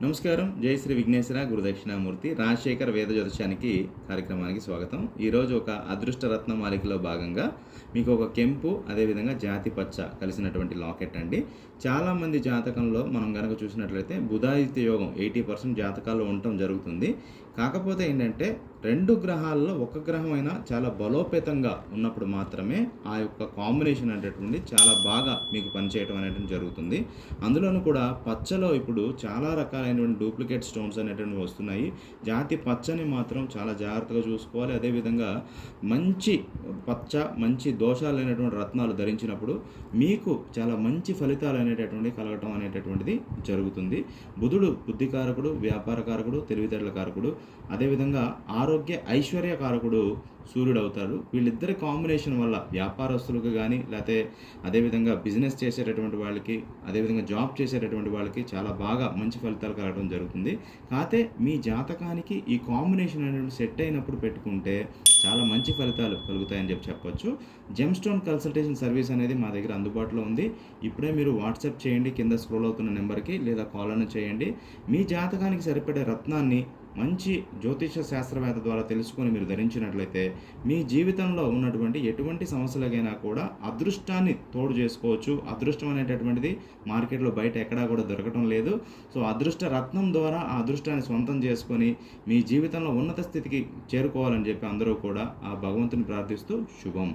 నమస్కారం. జై శ్రీ విఘ్నేశ్వర గురుదక్షిణామూర్తి రాజశేఖర్ వేద జ్యోతిషానికి కార్యక్రమానికి స్వాగతం. ఈరోజు ఒక అదృష్ట రత్న మాలికలో భాగంగా మీకు ఒక కెంపు అదేవిధంగా జాతి పచ్చ కలిసినటువంటి లాకెట్ అండి. చాలామంది జాతకంలో మనం కనుక చూసినట్లయితే బుధాదిత్య యోగం 80% జాతకాల్లో ఉండటం జరుగుతుంది. కాకపోతే ఏంటంటే 2 గ్రహాల్లో ఒక గ్రహం అయినా చాలా బలోపేతంగా ఉన్నప్పుడు మాత్రమే ఆ యొక్క కాంబినేషన్ అనేటటువంటి చాలా బాగా మీకు పనిచేయటం అనేటువంటి జరుగుతుంది. అందులోనూ కూడా పచ్చలో ఇప్పుడు చాలా రకాలైనటువంటి డూప్లికేట్ స్టోన్స్ అనేటువంటివి వస్తున్నాయి. జాతి పచ్చని మాత్రం చాలా జాగ్రత్తగా చూసుకోవాలి. అదేవిధంగా మంచి పచ్చ, మంచి దోషాలు లేనటువంటి రత్నాలు ధరించినప్పుడు మీకు చాలా మంచి ఫలితాలు అనేటటువంటివి కలగటం అనేటటువంటిది జరుగుతుంది. బుధుడు బుద్ధికారకుడు, వ్యాపారకారకుడు, తెలివితేటల కారకుడు, అదేవిధంగా ఆరోగ్య ఐశ్వర్య కారకుడు సూర్యుడు అవుతాడు. వీళ్ళిద్దరి కాంబినేషన్ వల్ల వ్యాపారస్తులకు కానీ, లేకపోతే అదేవిధంగా బిజినెస్ చేసేటటువంటి వాళ్ళకి, అదేవిధంగా జాబ్ చేసేటటువంటి వాళ్ళకి చాలా బాగా మంచి ఫలితాలు కలగడం జరుగుతుంది. కాకపోతే మీ జాతకానికి ఈ కాంబినేషన్ అనేది సెట్ అయినప్పుడు పెట్టుకుంటే చాలా మంచి ఫలితాలు కలుగుతాయని చెప్పొచ్చు. జెమ్ స్టోన్ కన్సల్టేషన్ సర్వీస్ అనేది మా దగ్గర అందుబాటులో ఉంది. ఇప్పుడే మీరు వాట్సాప్ చేయండి కింద స్క్రోల్ అవుతున్న నెంబర్కి, లేదా కాల్ అన్న చేయండి. మీ జాతకానికి సరిపడే రత్నాన్ని మంచి జ్యోతిష శాస్త్రవేత్త ద్వారా తెలుసుకొని మీరు ధరించినట్లయితే మీ జీవితంలో ఉన్నటువంటి ఎటువంటి సమస్యలకైనా కూడా అదృష్టాన్ని తోడు చేసుకోవచ్చు. అదృష్టం అనేటటువంటిది మార్కెట్లో బయట ఎక్కడా కూడా దొరకటం లేదు. సో అదృష్ట రత్నం ద్వారా ఆ అదృష్టాన్ని సొంతం చేసుకొని మీ జీవితంలో ఉన్నత స్థితికి చేరుకోవాలని చెప్పి అందరూ కూడా ఆ భగవంతుని ప్రార్థిస్తూ శుభం.